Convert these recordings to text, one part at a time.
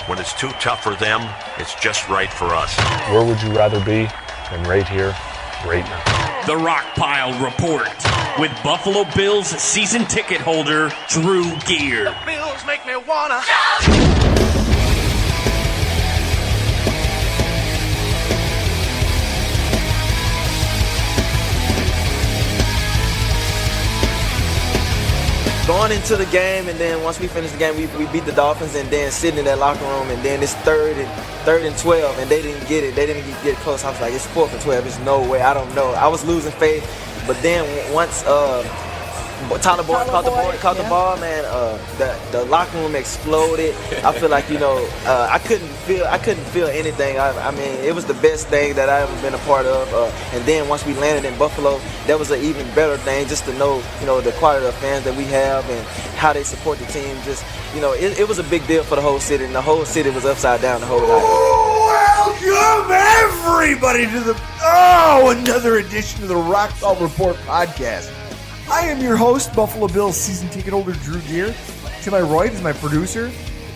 When it's too tough for them, it's just right for us. Where would you rather be than right here, right now? The Rockpile Report with Buffalo Bills season ticket holder Drew Gear. The Bills make me wanna shout. Going into the game, and then once we finished the game, we beat the Dolphins, and then sitting in that locker room, and then it's third and 12, and they didn't get it. They didn't get close. I was like, it's 4th and 12. There's no way. I don't know. I was losing faith, but then once Tyler Boyd caught the ball, man, the locker room exploded. I feel like I couldn't feel anything. I mean, it was the best thing that I ever been a part of. And then once we landed in Buffalo, that was an even better thing, just to know the quality of fans that we have and how they support the team. Just it was a big deal for the whole city, and the whole city was upside down the whole night. Welcome everybody to another edition of the Rockpile Report podcast. I am your host, Buffalo Bills season ticket holder Drew Gear. To my right is my producer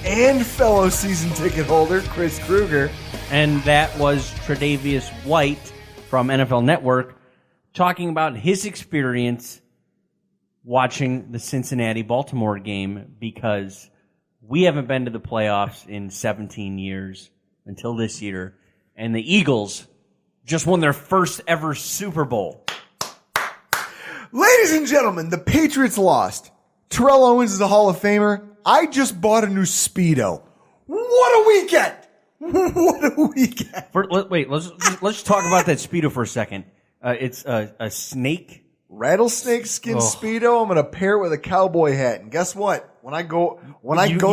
and fellow season ticket holder, Chris Kruger. And that was Tre'Davious White from NFL Network talking about his experience watching the Cincinnati-Baltimore game, because we haven't been to the playoffs in 17 years until this year, and the Eagles just won their first ever Super Bowl. Ladies and gentlemen, the Patriots lost. Terrell Owens is a Hall of Famer. I just bought a new Speedo. What a weekend! What a weekend! Let's talk about that Speedo for a second. It's a snake. Rattlesnake skin Speedo. I'm going to pair it with a cowboy hat. And guess what? When I go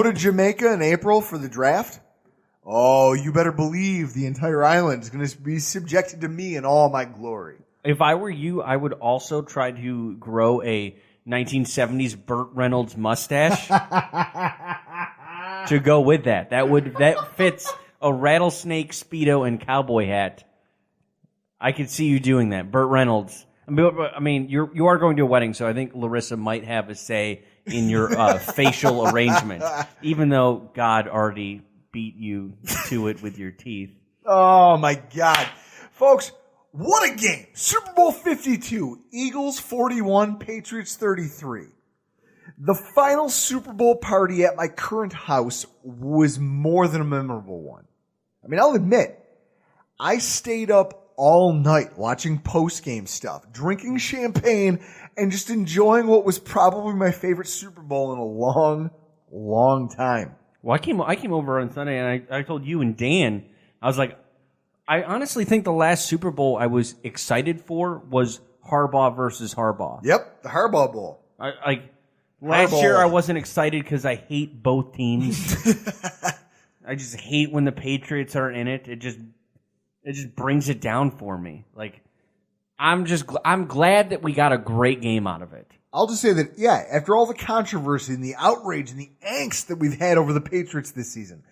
to Jamaica in April for the draft, you better believe the entire island is going to be subjected to me in all my glory. If I were you, I would also try to grow a 1970s Burt Reynolds mustache to go with that. That fits a rattlesnake Speedo and cowboy hat. I could see you doing that, Burt Reynolds. I mean, you are going to a wedding, so I think Larissa might have a say in your facial arrangement, even though God already beat you to it with your teeth. Oh my God, folks. What a game! Super Bowl 52, Eagles 41, Patriots 33. The final Super Bowl party at my current house was more than a memorable one. I mean, I'll admit, I stayed up all night watching post-game stuff, drinking champagne, and just enjoying what was probably my favorite Super Bowl in a long, long time. Well, I came over on Sunday, and I told you and Dan, I was like, I honestly think the last Super Bowl I was excited for was Harbaugh versus Harbaugh. Yep, the Harbaugh Bowl. Last year I wasn't excited because I hate both teams. I just hate when the Patriots are in it. It just brings it down for me. I'm glad that we got a great game out of it. I'll just say that, after all the controversy and the outrage and the angst that we've had over the Patriots this season,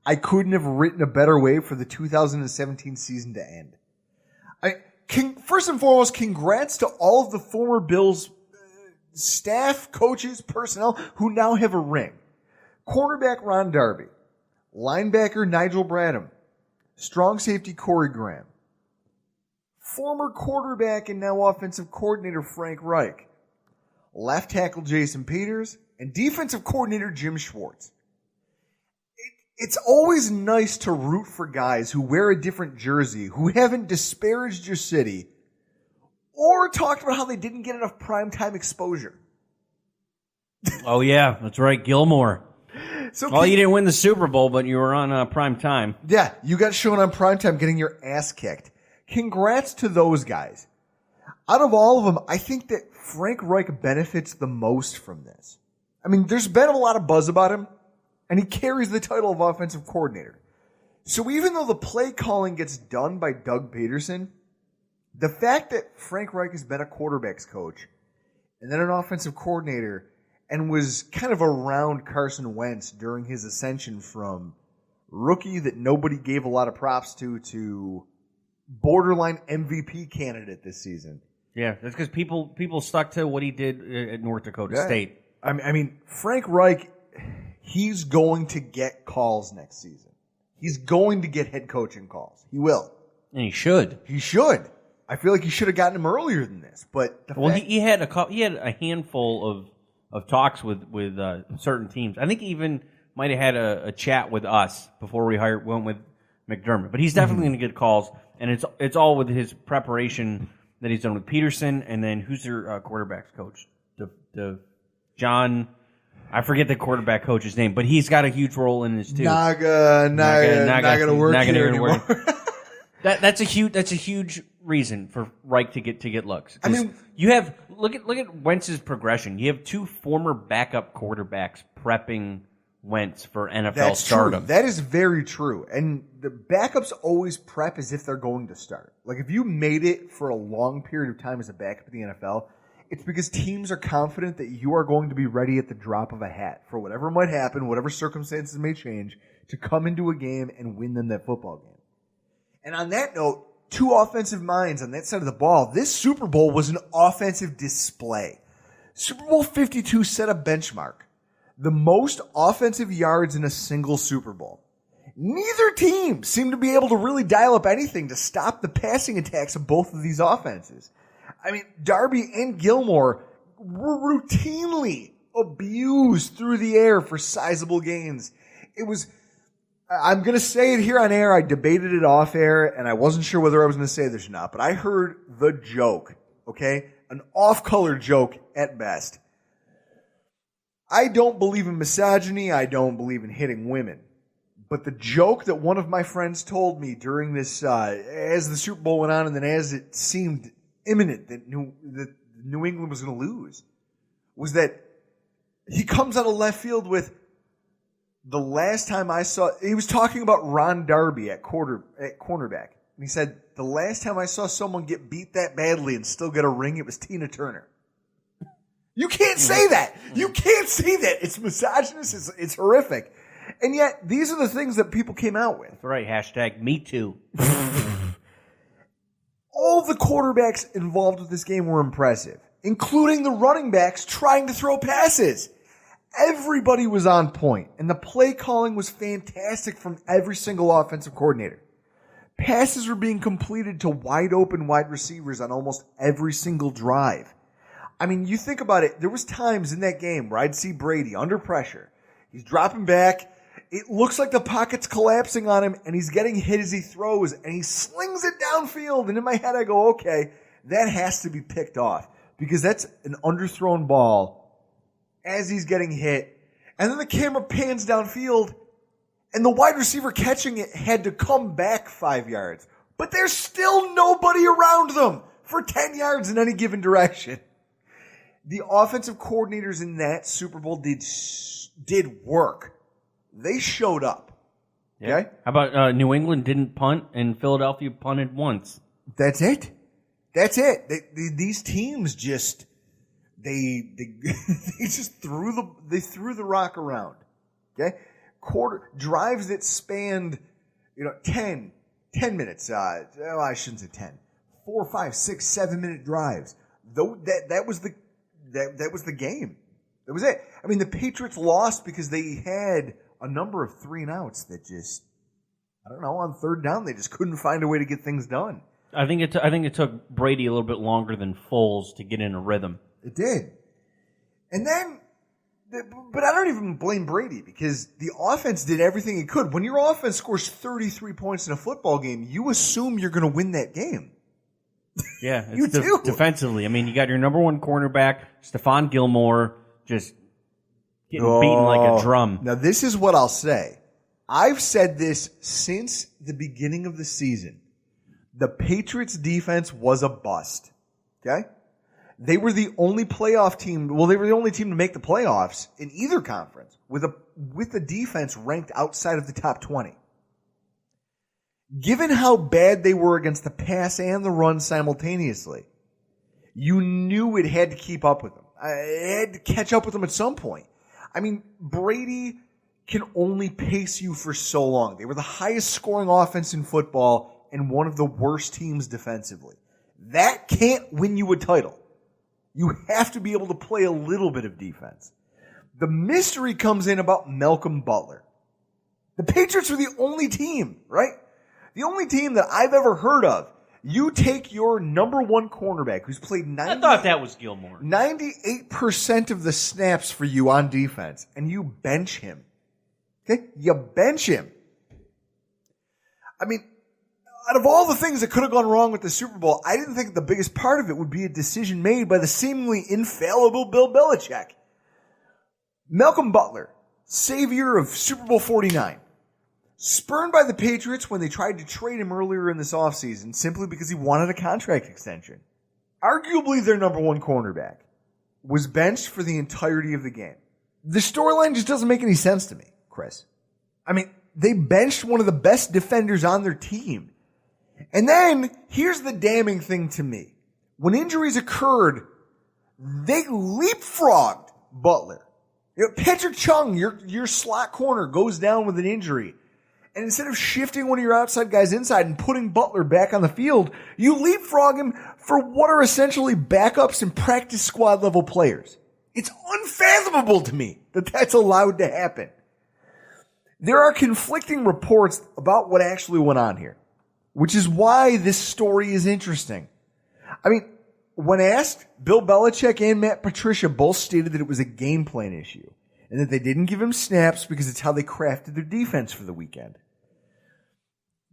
I couldn't have written a better way for the 2017 season to end. First and foremost, congrats to all of the former Bills staff, coaches, personnel who now have a ring. Cornerback Ron Darby, linebacker Nigel Bradham, strong safety Corey Graham, former quarterback and now offensive coordinator Frank Reich, left tackle Jason Peters, and defensive coordinator Jim Schwartz. It's always nice to root for guys who wear a different jersey, who haven't disparaged your city, or talked about how they didn't get enough primetime exposure. Oh, yeah, that's right, Gilmore. So you didn't win the Super Bowl, but you were on prime time. Yeah, you got shown on primetime getting your ass kicked. Congrats to those guys. Out of all of them, I think that Frank Reich benefits the most from this. I mean, there's been a lot of buzz about him, and he carries the title of offensive coordinator. So even though the play calling gets done by Doug Peterson, the fact that Frank Reich has been a quarterback's coach and then an offensive coordinator and was kind of around Carson Wentz during his ascension from rookie that nobody gave a lot of props to borderline MVP candidate this season. Yeah, that's because people stuck to what he did at North Dakota State. I mean, Frank Reich, he's going to get calls next season. He's going to get head coaching calls. He will. And he should. He should. I feel like he should have gotten him earlier than this. But he had a handful of talks with certain teams. I think he even might have had a chat with us before we went with McDermott. But he's definitely going to get calls, and it's all with his preparation that he's done with Peterson, and then who's their quarterbacks coach? John, I forget the quarterback coach's name, but he's got a huge role in this too. Not gonna work here anymore. That's a huge reason for Reich to get looks. I mean, you have look at Wentz's progression. You have two former backup quarterbacks prepping Wentz for NFL stardom. True. That is very true. And the backups always prep as if they're going to start. Like if you made it for a long period of time as a backup in the NFL, it's because teams are confident that you are going to be ready at the drop of a hat for whatever might happen, whatever circumstances may change, to come into a game and win them that football game. And on that note, two offensive minds on that side of the ball. This Super Bowl was an offensive display. Super Bowl 52 set a benchmark. The most offensive yards in a single Super Bowl. Neither team seemed to be able to really dial up anything to stop the passing attacks of both of these offenses. I mean, Darby and Gilmore were routinely abused through the air for sizable gains. It was, I'm going to say it here on air. I debated it off air, and I wasn't sure whether I was going to say this or not, but I heard the joke, okay? An off-color joke at best. I don't believe in misogyny. I don't believe in hitting women. But the joke that one of my friends told me during this, as the Super Bowl went on and then as it seemed imminent that New England was going to lose, was that he comes out of left field with, the last time I saw, he was talking about Ron Darby at cornerback. And he said, the last time I saw someone get beat that badly and still get a ring, it was Tina Turner. You can't say that. You can't say that. It's misogynist. It's horrific. And yet, these are the things that people came out with. That's right. Hashtag me too. All the quarterbacks involved with this game were impressive, including the running backs trying to throw passes. Everybody was on point, and the play calling was fantastic from every single offensive coordinator. Passes were being completed to wide open wide receivers on almost every single drive. I mean, you think about it, there was times in that game where I'd see Brady under pressure. He's dropping back. It looks like the pocket's collapsing on him, and he's getting hit as he throws, and he slings it downfield. And in my head, I go, okay, that has to be picked off because that's an underthrown ball as he's getting hit. And then the camera pans downfield, and the wide receiver catching it had to come back 5 yards. But there's still nobody around them for 10 yards in any given direction. The offensive coordinators in that Super Bowl did work. They showed up. Okay? Yeah. How about New England didn't punt and Philadelphia punted once? That's it. These teams just they just threw the rock around. Okay? Drives that spanned 10 minutes. Well, I shouldn't say 10. 4, 5, 6, 7 minute drives. Though that was the game. That was it. I mean, the Patriots lost because they had a number of 3-and-outs that just, I don't know, on third down they just couldn't find a way to get things done. I think it took Brady a little bit longer than Foles to get in a rhythm. It did. And then, but I don't even blame Brady because the offense did everything it could. When your offense scores 33 points in a football game, you assume you're going to win that game. Yeah, you do. Defensively. I mean, you got your number one cornerback, Stephon Gilmore, just getting beaten like a drum. Now, this is what I'll say. I've said this since the beginning of the season. The Patriots defense was a bust. Okay? They were the only playoff team. Well, they were the only team to make the playoffs in either conference with the defense ranked outside of the top 20. Given how bad they were against the pass and the run simultaneously, you knew it had to keep up with them. It had to catch up with them at some point. I mean, Brady can only pace you for so long. They were the highest scoring offense in football and one of the worst teams defensively. That can't win you a title. You have to be able to play a little bit of defense. The mystery comes in about Malcom Butler. The Patriots are the only team, right? The only team that I've ever heard of. You take your number one cornerback who's played 98% of the snaps for you on defense, and you bench him. Okay? You bench him. I mean, out of all the things that could have gone wrong with the Super Bowl, I didn't think the biggest part of it would be a decision made by the seemingly infallible Bill Belichick. Malcom Butler, savior of Super Bowl 49, spurned by the Patriots when they tried to trade him earlier in this offseason simply because he wanted a contract extension. Arguably their number one cornerback was benched for the entirety of the game. The storyline just doesn't make any sense to me, Chris. I mean, they benched one of the best defenders on their team. And then, here's the damning thing to me. When injuries occurred, they leapfrogged Butler. Patrick Chung, your slot corner, goes down with an injury. And instead of shifting one of your outside guys inside and putting Butler back on the field, you leapfrog him for what are essentially backups and practice squad level players. It's unfathomable to me that that's allowed to happen. There are conflicting reports about what actually went on here, which is why this story is interesting. I mean, when asked, Bill Belichick and Matt Patricia both stated that it was a game plan issue and that they didn't give him snaps because it's how they crafted their defense for the weekend.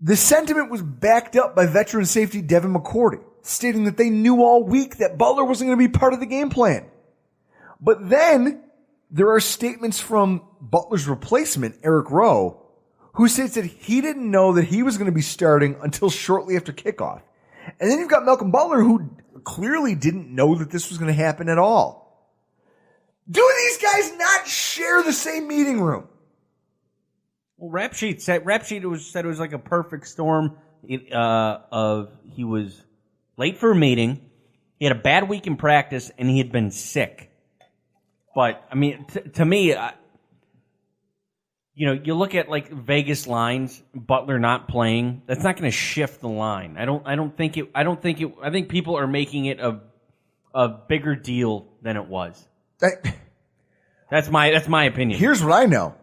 The sentiment was backed up by veteran safety Devin McCourty, stating that they knew all week that Butler wasn't going to be part of the game plan. But then there are statements from Butler's replacement, Eric Rowe, who states that he didn't know that he was going to be starting until shortly after kickoff. And then you've got Malcom Butler, who clearly didn't know that this was going to happen at all. Do these guys not share the same meeting room? Well, Rap Sheet said it was like a perfect storm of he was late for a meeting, he had a bad week in practice, and he had been sick. But I mean, to me, you look at like Vegas lines, Butler not playing. That's not going to shift the line. I think people are making it a bigger deal than it was. That's my opinion. Here's what I know.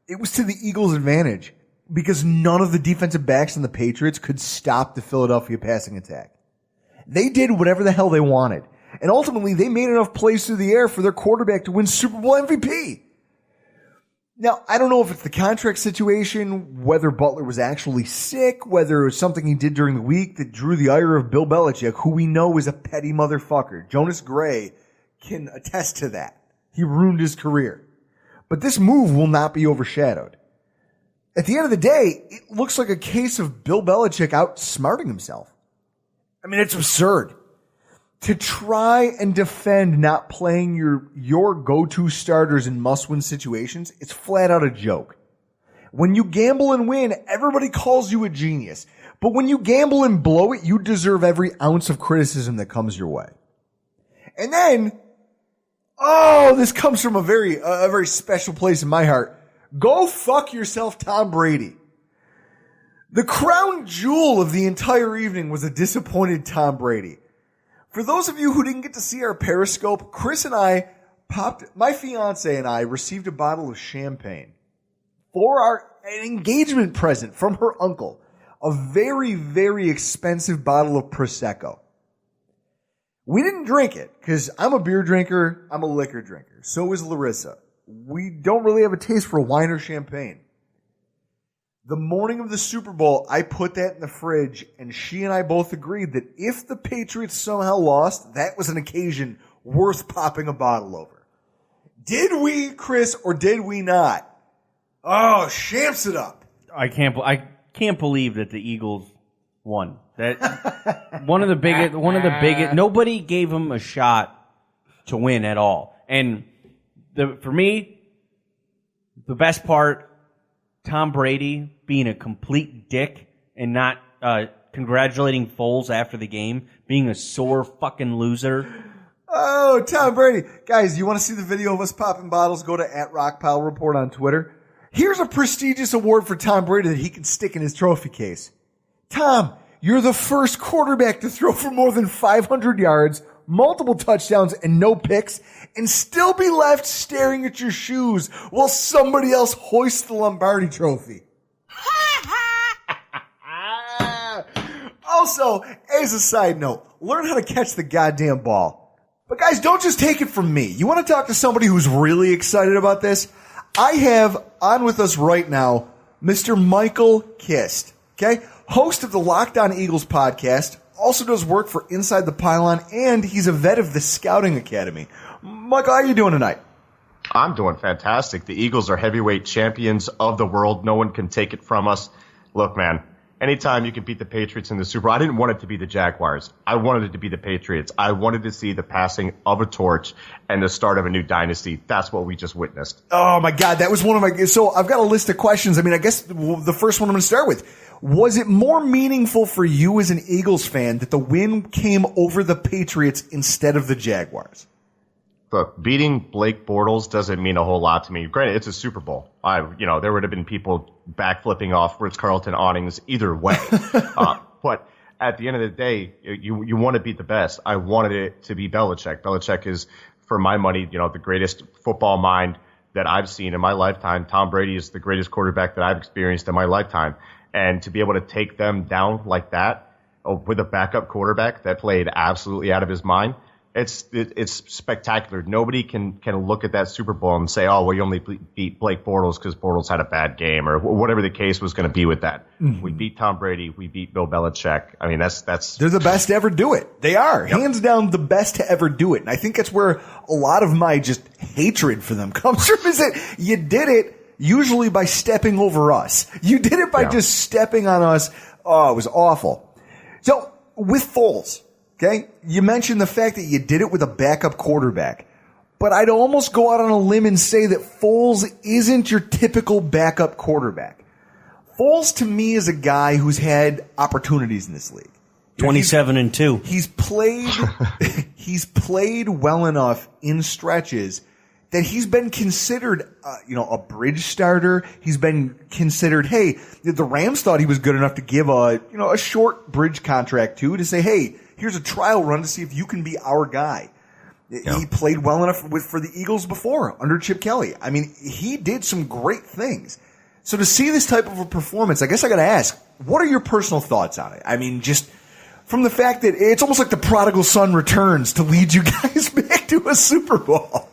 It was to the Eagles' advantage because none of the defensive backs in the Patriots could stop the Philadelphia passing attack. They did whatever the hell they wanted. And ultimately, they made enough plays through the air for their quarterback to win Super Bowl MVP. Now, I don't know if it's the contract situation, whether Butler was actually sick, whether it was something he did during the week that drew the ire of Bill Belichick, who we know is a petty motherfucker. Jonas Gray can attest to that. He ruined his career. But this move will not be overshadowed. At the end of the day, it looks like a case of Bill Belichick outsmarting himself. I mean, it's absurd. To try and defend not playing your go-to starters in must-win situations, it's flat out a joke. When you gamble and win, everybody calls you a genius. But when you gamble and blow it, you deserve every ounce of criticism that comes your way. And then, this comes from a very special place in my heart. Go fuck yourself, Tom Brady. The crown jewel of the entire evening was a disappointed Tom Brady. For those of you who didn't get to see our Periscope, Chris and I my fiance and I received a bottle of champagne for an engagement present from her uncle. A very, very expensive bottle of Prosecco. We didn't drink it because I'm a beer drinker. I'm a liquor drinker. So is Larissa. We don't really have a taste for wine or champagne. The morning of the Super Bowl, I put that in the fridge, and she and I both agreed that if the Patriots somehow lost, that was an occasion worth popping a bottle over. Did we, Chris, or did we not? Oh, shamps it up. I can't believe that the Eagles won. That one of the biggest. Nobody gave him a shot to win at all. And for me, the best part, Tom Brady being a complete dick and not congratulating Foles after the game, being a sore fucking loser. Oh, Tom Brady. Guys, you want to see the video of us popping bottles? Go to @Rockpile Report on Twitter. Here's a prestigious award for Tom Brady that he can stick in his trophy case. Tom, you're the first quarterback to throw for more than 500 yards, multiple touchdowns, and no picks, and still be left staring at your shoes while somebody else hoists the Lombardi trophy? Also, as a side note, learn how to catch the goddamn ball. But guys, don't just take it from me. You want to talk to somebody who's really excited about this? I have on with us right now Mr. Michael Kist, okay? Host of the Locked On Eagles podcast, also does work for Inside the Pylon, and he's a vet of the Scouting Academy. Michael, how are you doing tonight? I'm doing fantastic. The Eagles are heavyweight champions of the world. No one can take it from us. Look, man, anytime you can beat the Patriots in the Super Bowl, I didn't want it to be the Jaguars. I wanted it to be the Patriots. I wanted to see the passing of a torch and the start of a new dynasty. That's what we just witnessed. Oh, my God. That was one of my... So I've got a list of questions. I mean, I guess the first one I'm going to start with. Was it more meaningful for you as an Eagles fan that the win came over the Patriots instead of the Jaguars? Look, beating Blake Bortles doesn't mean a whole lot to me. Granted, it's a Super Bowl. There would have been people backflipping off Ritz-Carlton awnings either way. But at the end of the day, you want to beat the best. I wanted it to be Belichick. Belichick is, for my money, the greatest football mind that I've seen in my lifetime. Tom Brady is the greatest quarterback that I've experienced in my lifetime. And to be able to take them down like that with a backup quarterback that played absolutely out of his mind, it's spectacular. Nobody can look at that Super Bowl and say, oh, well, you only beat Blake Bortles because Bortles had a bad game or whatever the case was going to be with that. Mm-hmm. We beat Tom Brady. We beat Bill Belichick. I mean, that's they're the best to ever do it. They are. Yep. Hands down the best to ever do it. And I think that's where a lot of my just hatred for them comes from, is that you did it usually by stepping over us. You did it by just stepping on us. Oh, it was awful. So with Foles, okay, you mentioned the fact that you did it with a backup quarterback, but I'd almost go out on a limb and say that Foles isn't your typical backup quarterback. Foles to me is a guy who's had opportunities in this league. 27-2. He's played well enough in stretches that he's been considered, a bridge starter. He's been considered, hey, the Rams thought he was good enough to give a short bridge contract to say, hey, here's a trial run to see if you can be our guy. Yeah. He played well enough for the Eagles before under Chip Kelly. I mean, he did some great things. So to see this type of a performance, I guess I got to ask, what are your personal thoughts on it? I mean, just from the fact that it's almost like the prodigal son returns to lead you guys back to a Super Bowl.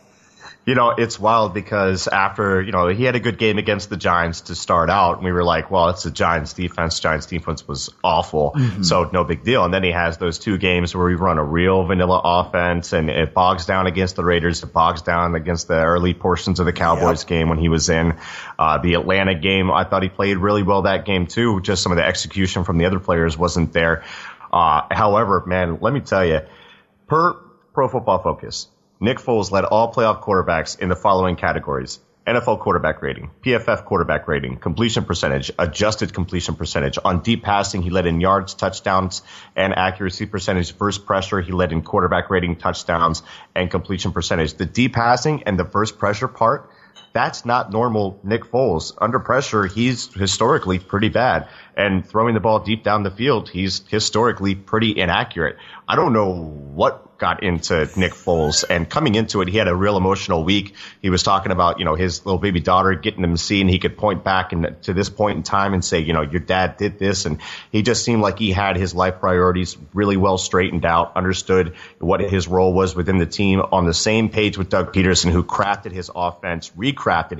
It's wild because after, he had a good game against the Giants to start out, and we were like, well, it's the Giants defense. Giants defense was awful, so no big deal. And then he has those two games where we run a real vanilla offense, and it bogs down against the Raiders. It bogs down against the early portions of the Cowboys game when he was in. The Atlanta game, I thought he played really well that game too. Just some of the execution from the other players wasn't there. However, man, let me tell you, per Pro Football Focus, Nick Foles led all playoff quarterbacks in the following categories: NFL quarterback rating, PFF quarterback rating, completion percentage, adjusted completion percentage. On deep passing, he led in yards, touchdowns, and accuracy percentage. Versus pressure, he led in quarterback rating, touchdowns, and completion percentage. The deep passing and the versus pressure part, that's not normal Nick Foles. Under pressure, he's historically pretty bad. And throwing the ball deep down the field, he's historically pretty inaccurate. I don't know what got into Nick Foles, and coming into it, he had a real emotional week. He was talking about, his little baby daughter getting him to see, and he could point back to this point in time and say, your dad did this. And he just seemed like he had his life priorities really well straightened out, understood what his role was within the team, on the same page with Doug Peterson, who recrafted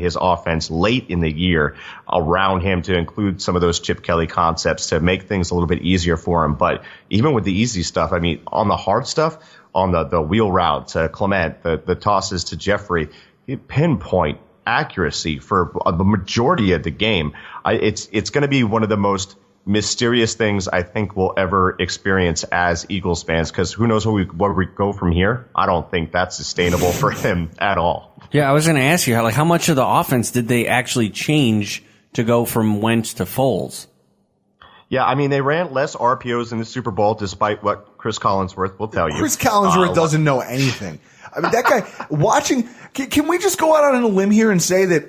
his offense late in the year around him to include some of those Chip Kelly concepts to make things a little bit easier for him. But even with the easy stuff, I mean, on the hard stuff, on the wheel route to Clement, the tosses to Jeffrey, pinpoint accuracy for the majority of the game. It's going to be one of the most mysterious things I think we'll ever experience as Eagles fans, because who knows where we go from here. I don't think that's sustainable for him at all. Yeah, I was going to ask you, how much of the offense did they actually change to go from Wentz to Foles? Yeah, I mean, they ran less RPOs in the Super Bowl, despite what Chris Collinsworth will tell you. Chris Collinsworth doesn't know anything. I mean, that guy watching. Can we just go out on a limb here and say that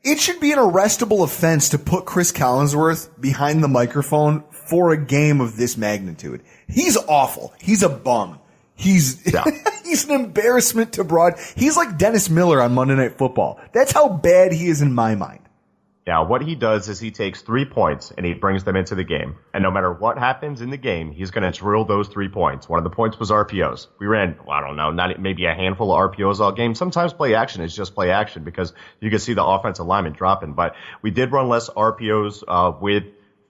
it should be an arrestable offense to put Chris Collinsworth behind the microphone for a game of this magnitude? He's awful. He's a bum. He's he's an embarrassment to Broad. He's like Dennis Miller on Monday Night Football. That's how bad he is in my mind. Yeah, what he does is he takes 3 points and he brings them into the game. And no matter what happens in the game, he's going to drill those 3 points. One of the points was RPOs. We ran, I don't know, maybe a handful of RPOs all game. Sometimes play action is just play action because you can see the offensive lineman dropping. But we did run less RPOs with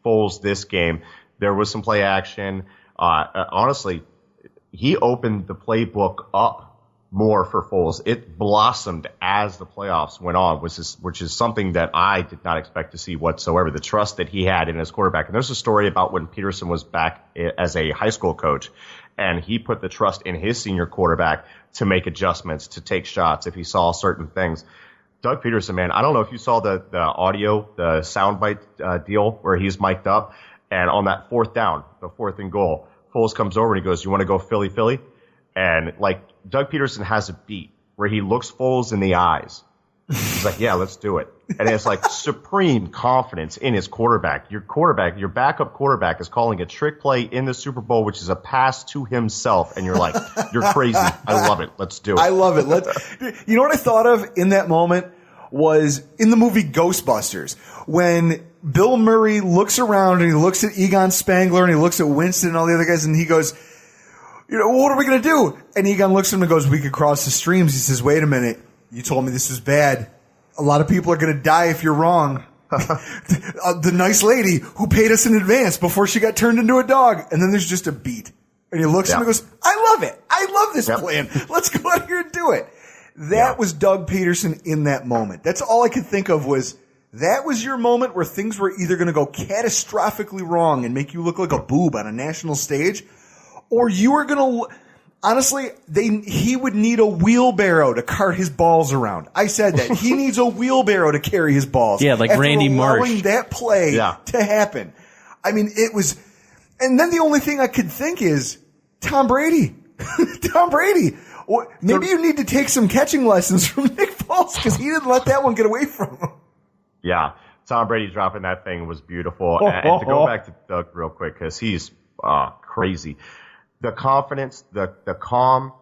Foles this game. There was some play action. Honestly, he opened the playbook up more for Foles. It blossomed as the playoffs went on, which is something that I did not expect to see whatsoever. The trust that he had in his quarterback. And there's a story about when Peterson was back as a high school coach, and he put the trust in his senior quarterback to make adjustments, to take shots if he saw certain things. Doug Peterson, man, I don't know if you saw the audio, the soundbite deal where he's mic'd up, and on that 4th down, the 4th and goal, Foles comes over and he goes, "You want to go Philly, Philly?" And like Doug Peterson has a beat where he looks Foles in the eyes. He's like, "Yeah, let's do it." And it's like supreme confidence in his quarterback. Your backup quarterback is calling a trick play in the Super Bowl, which is a pass to himself. And you're like, "You're crazy. I love it. Let's do it." I love it. You know what I thought of in that moment was in the movie Ghostbusters when Bill Murray looks around and he looks at Egon Spangler and he looks at Winston and all the other guys and he goes, "What are we going to do?" And Egon looks at him and goes, "We could cross the streams." He says, "Wait a minute. You told me this was bad. A lot of people are going to die if you're wrong." The nice lady who paid us in advance before she got turned into a dog. And then there's just a beat. And he looks at him and goes, "I love it. I love this plan. Let's go out here and do it." That was Doug Peterson in that moment. That's all I could think of was that was your moment where things were either going to go catastrophically wrong and make you look like a boob on a national stage, or you were going to, honestly, he would need a wheelbarrow to cart his balls around. I said that. He needs a wheelbarrow to carry his balls. Yeah, like after Randy Marsh. allowing that play to happen. I mean, it was, and then the only thing I could think is Tom Brady. Tom Brady. Maybe you need to take some catching lessons from Nick Foles because he didn't let that one get away from him. Yeah, Tom Brady dropping that thing was beautiful. And to go back to Doug real quick because he's crazy. The confidence, the calm,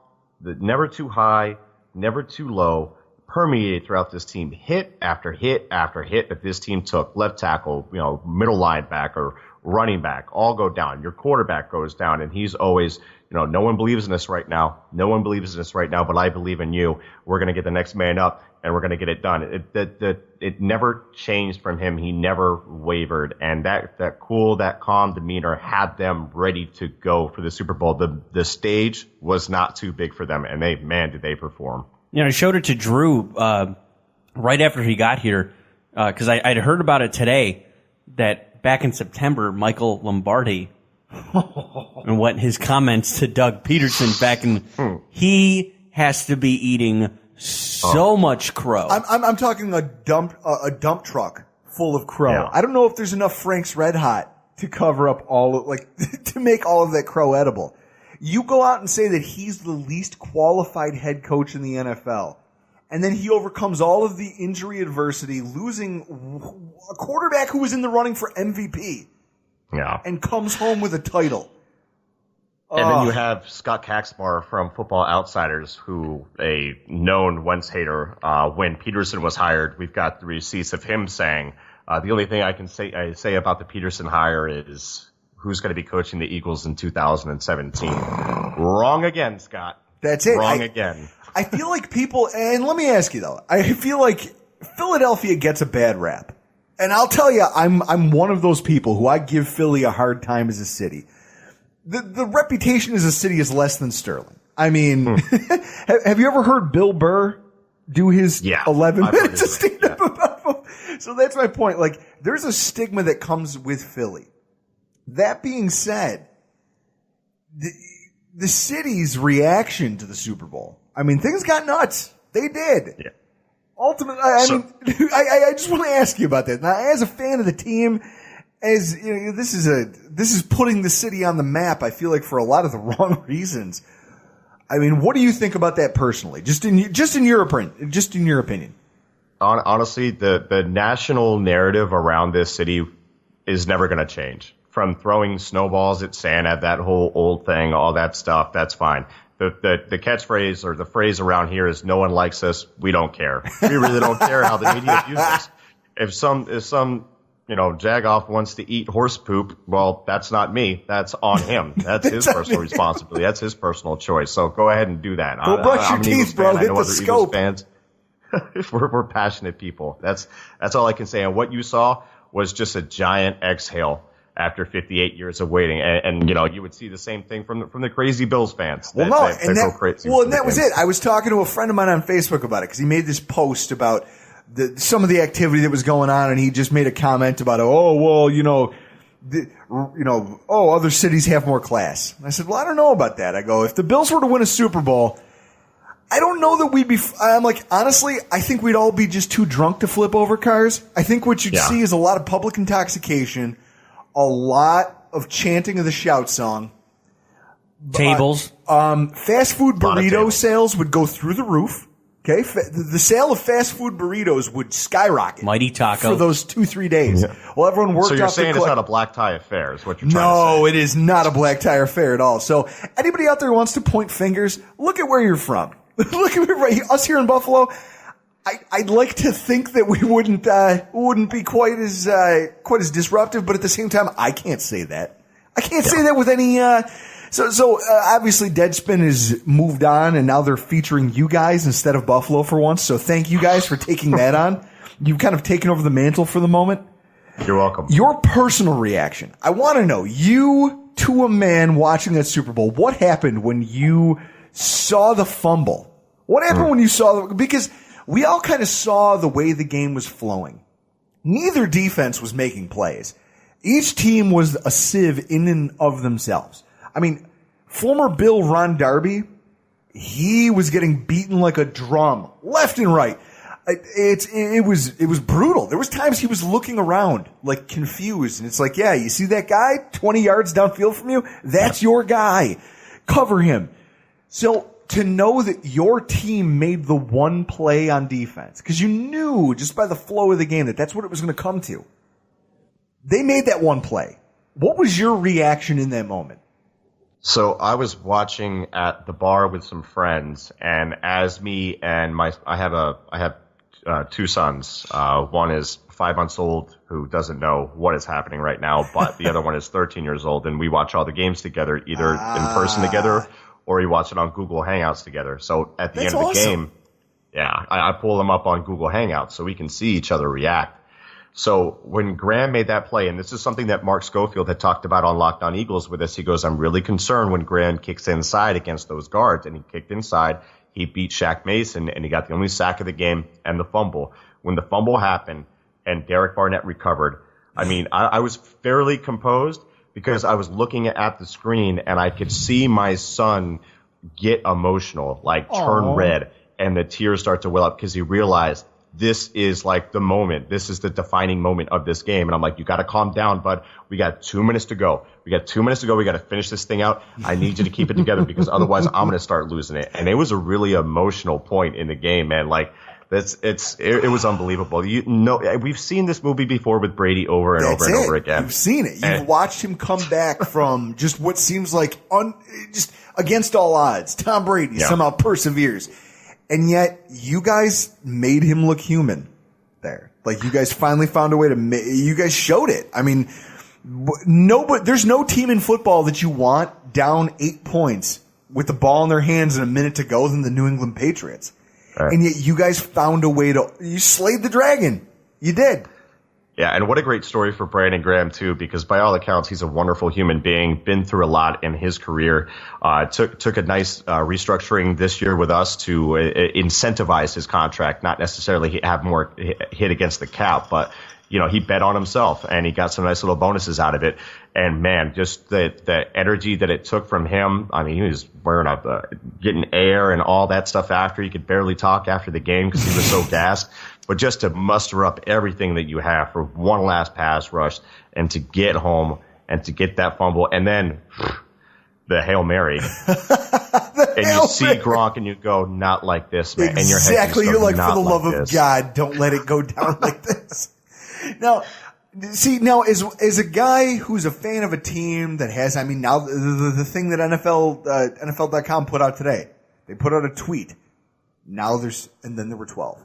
the never too high, never too low, permeated throughout this team. Hit after hit after hit that this team took. Left tackle, middle linebacker, running back, all go down. Your quarterback goes down, and he's always, no one believes in us right now. No one believes in us right now, but I believe in you. We're going to get the next man up, and we're going to get it done. It never changed from him. He never wavered, and that cool, that calm demeanor had them ready to go for the Super Bowl. The stage was not too big for them, and did they perform. I showed it to Drew right after he got here because I'd heard about it today that back in September, Michael Lombardi and what his comments to Doug Peterson back in, he has to be eating so much crow. I'm talking a dump truck full of crow. Yeah. I don't know if there's enough Frank's Red Hot to cover up to make all of that crow edible. You go out and say that he's the least qualified head coach in the NFL, and then he overcomes all of the injury adversity, losing a quarterback who was in the running for MVP. Yeah. And comes home with a title. And then you have Scott Kaczmar from Football Outsiders, who a known Wentz hater. When Peterson was hired, we've got the receipts of him saying, the only thing I can say about the Peterson hire is who's going to be coaching the Eagles in 2017. Wrong again, Scott. That's it. Wrong again. I feel like people, and let me ask you though, I feel like Philadelphia gets a bad rap. And I'll tell you, I'm one of those people who I give Philly a hard time as a city. The reputation as a city is less than Sterling. I mean, have you ever heard Bill Burr do his 11 minutes of stand-up about him? So that's my point. Like, there's a stigma that comes with Philly. That being said, the city's reaction to the Super Bowl, I mean, things got nuts. They did. Yeah. Ultimately, I just want to ask you about that. Now, as a fan of the team, as this is putting the city on the map. I feel like for a lot of the wrong reasons. I mean, what do you think about that personally? Just in your opinion. Honestly, the national narrative around this city is never going to change. From throwing snowballs at Santa, that whole old thing, all that stuff, that's fine. the catchphrase or the phrase around here is "No one likes us. We don't care. We really don't care how the media views us." If some jagoff wants to eat horse poop, well, that's not me. That's on him. That's his personal responsibility. That's his personal choice. So go ahead and do that. Go brush your teeth, bro. Hit the scope. Fans, we're passionate people. That's all I can say. And what you saw was just a giant exhale after 58 years of waiting. And you would see the same thing from the crazy Bills fans. And that was it. I was talking to a friend of mine on Facebook about it because he made this post about some of the activity that was going on, and he just made a comment about, other cities have more class. And I said, well, I don't know about that. I go, if the Bills were to win a Super Bowl, I don't know that we'd be, I'm like, honestly, I think we'd all be just too drunk to flip over cars. I think what you'd see is a lot of public intoxication, a lot of chanting of the shout song. Tables. Fast food burrito sales would go through the roof. Okay, the sale of fast food burritos would skyrocket. Mighty Taco. For those 2-3 days. Yeah. Well, everyone worked off. So you're saying it's not a black tie affair is what you're trying to say. No, it is not a black tie affair at all. So anybody out there who wants to point fingers, look at where you're from. Look at us here in Buffalo. I'd like to think that we wouldn't be quite as disruptive, but at the same time, I can't say that. I can't say that with any. So obviously Deadspin has moved on, and now they're featuring you guys instead of Buffalo for once. So thank you guys for taking that on. You've kind of taken over the mantle for the moment. You're welcome. Your personal reaction. I want to know, you to a man watching that Super Bowl, what happened when you saw the fumble? What happened when you saw because we all kind of saw the way the game was flowing. Neither defense was making plays. Each team was a sieve in and of themselves. I mean, former Bill Ron Darby, he was getting beaten like a drum, left and right. It was brutal. There was times he was looking around, like confused, and it's like, yeah, you see that guy 20 yards downfield from you? That's your guy. Cover him. So to know that your team made the one play on defense, because you knew just by the flow of the game that that's what it was going to come to. They made that one play. What was your reaction in that moment? So I was watching at the bar with some friends, and as me and I have two sons. One is 5 months old who doesn't know what is happening right now, but the other one is 13 years old, and we watch all the games together, either in person together or we watch it on Google Hangouts together. So at the end of the game, I pull them up on Google Hangouts so we can see each other react. So when Graham made that play, and this is something that Mark Schofield had talked about on Locked On Eagles with us, he goes, I'm really concerned when Graham kicks inside against those guards, and he kicked inside. He beat Shaq Mason, and he got the only sack of the game and the fumble. When the fumble happened and Derek Barnett recovered, I mean, I was fairly composed because I was looking at the screen, and I could see my son get emotional, like turn red, and the tears start to well up because he realized this is like the moment. This is the defining moment of this game. And I'm like, you got to calm down, bud. We got 2 minutes to go. We got to finish this thing out. I need you to keep it together because otherwise I'm going to start losing it. And it was a really emotional point in the game, man. Like it was unbelievable. We've seen this movie before with Brady over and over again. You've seen it. You've watched him come back from just what seems like just against all odds. Tom Brady somehow perseveres. And yet, you guys made him look human there. Like, you guys finally found a way to you guys showed it. I mean, there's no team in football that you want down 8 points with the ball in their hands and a minute to go than the New England Patriots. Right. And yet, you guys found a way you slayed the dragon. You did. Yeah, and what a great story for Brandon Graham, too, because by all accounts, he's a wonderful human being, been through a lot in his career, took a nice restructuring this year with us to incentivize his contract, not necessarily have more hit against the cap, but he bet on himself, and he got some nice little bonuses out of it. And, man, just the energy that it took from him. I mean, he was getting air and all that stuff after. He could barely talk after the game because he was so gassed. But just to muster up everything that you have for one last pass rush and to get home and to get that fumble and then the Hail Mary. And you see Gronk and you go, not like this, man. Exactly. And your head you're like, for the love of God, don't let it go down like this. Now, See, now, as a guy who's a fan of a team that has, I mean, now the thing that NFL.com put out today, they put out a tweet. And then there were 12.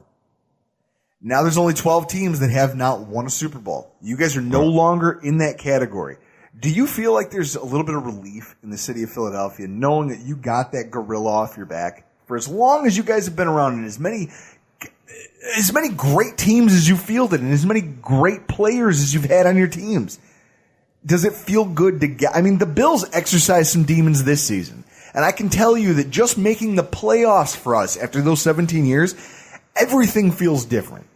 Now there's only 12 teams that have not won a Super Bowl. You guys are no longer in that category. Do you feel like there's a little bit of relief in the city of Philadelphia knowing that you got that gorilla off your back for as long as you guys have been around and as many great teams as you fielded and as many great players as you've had on your teams? Does it feel good to get, I mean, the Bills exercised some demons this season. And I can tell you that just making the playoffs for us after those 17 years, everything feels different.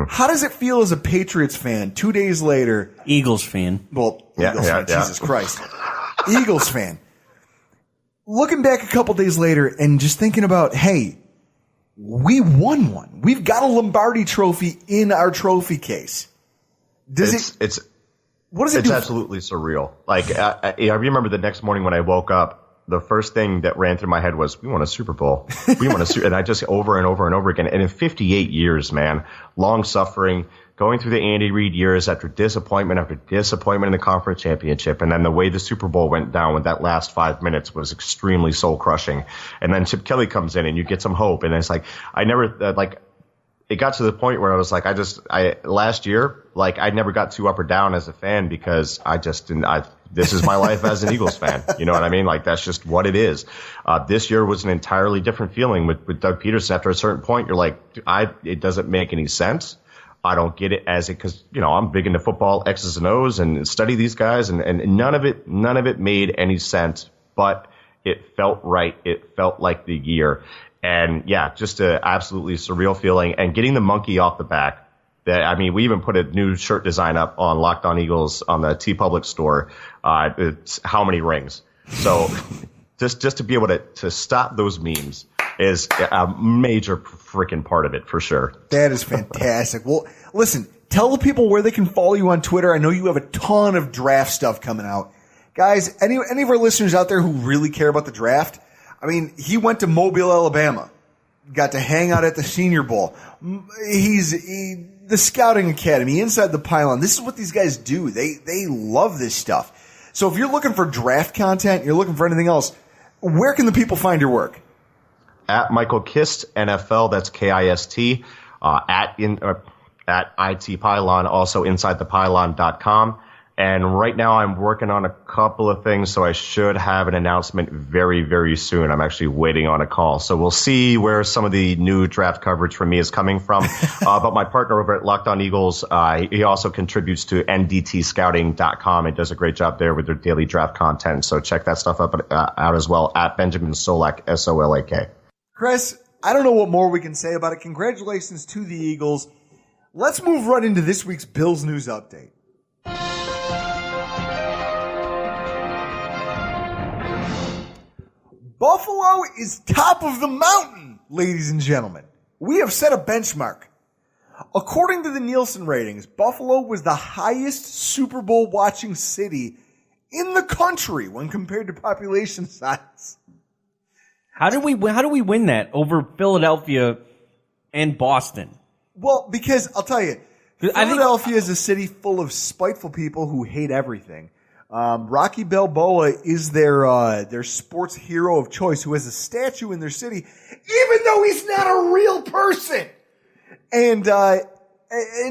How does it feel as a Patriots fan 2 days later? Eagles fan. Well, Eagles fan, Jesus Christ. Eagles fan. Looking back a couple days later and just thinking about, hey, we won one. We've got a Lombardi trophy in our trophy case. What does it do? It's absolutely surreal. Like, I remember the next morning when I woke up, the first thing that ran through my head was, we won a Super Bowl. We won a Super and I just over and over and over again. And in 58 years, man, long suffering, going through the Andy Reid years after disappointment in the conference championship. And then the way the Super Bowl went down with that last 5 minutes was extremely soul crushing. And then Chip Kelly comes in and you get some hope. And it's like, it got to the point where I was like, last year, like I never got too up or down as a fan because this is my life as an Eagles fan. You know what I mean? Like that's just what it is. This year was an entirely different feeling with Doug Peterson. After a certain point, you're like, it doesn't make any sense. I don't get it because, I'm big into football, X's and O's and study these guys and none of it made any sense, but it felt right. It felt like the year. And yeah, just an absolutely surreal feeling and getting the monkey off the back. We even put a new shirt design up on Locked On Eagles on the TeePublic store. It's how many rings? So just to be able to stop those memes is a major freaking part of it for sure. That is fantastic. Well, listen, tell the people where they can follow you on Twitter. I know you have a ton of draft stuff coming out. Guys, any of our listeners out there who really care about the draft, I mean, he went to Mobile, Alabama, got to hang out at the Senior Bowl. The Scouting Academy, Inside the Pylon. This is what these guys do. They love this stuff. So if you're looking for draft content, you're looking for anything else, where can the people find your work? At Michael Kist, NFL, that's KIST, at IT Pylon, also InsideThePylon.com. And right now I'm working on a couple of things, so I should have an announcement very, very soon. I'm actually waiting on a call. So we'll see where some of the new draft coverage from me is coming from. But my partner over at Locked On Eagles, he also contributes to ndtscouting.com and does a great job there with their daily draft content. So check that stuff out as well at Benjamin Solak, Solak. Chris, I don't know what more we can say about it. Congratulations to the Eagles. Let's move right into this week's Bills News Update. Buffalo is top of the mountain, ladies and gentlemen. We have set a benchmark. According to the Nielsen ratings, Buffalo was the highest Super Bowl watching city in the country when compared to population size. How do we win that over Philadelphia and Boston? Well, because I'll tell you, Philadelphia is a city full of spiteful people who hate everything. Rocky Balboa is their sports hero of choice who has a statue in their city, even though he's not a real person. And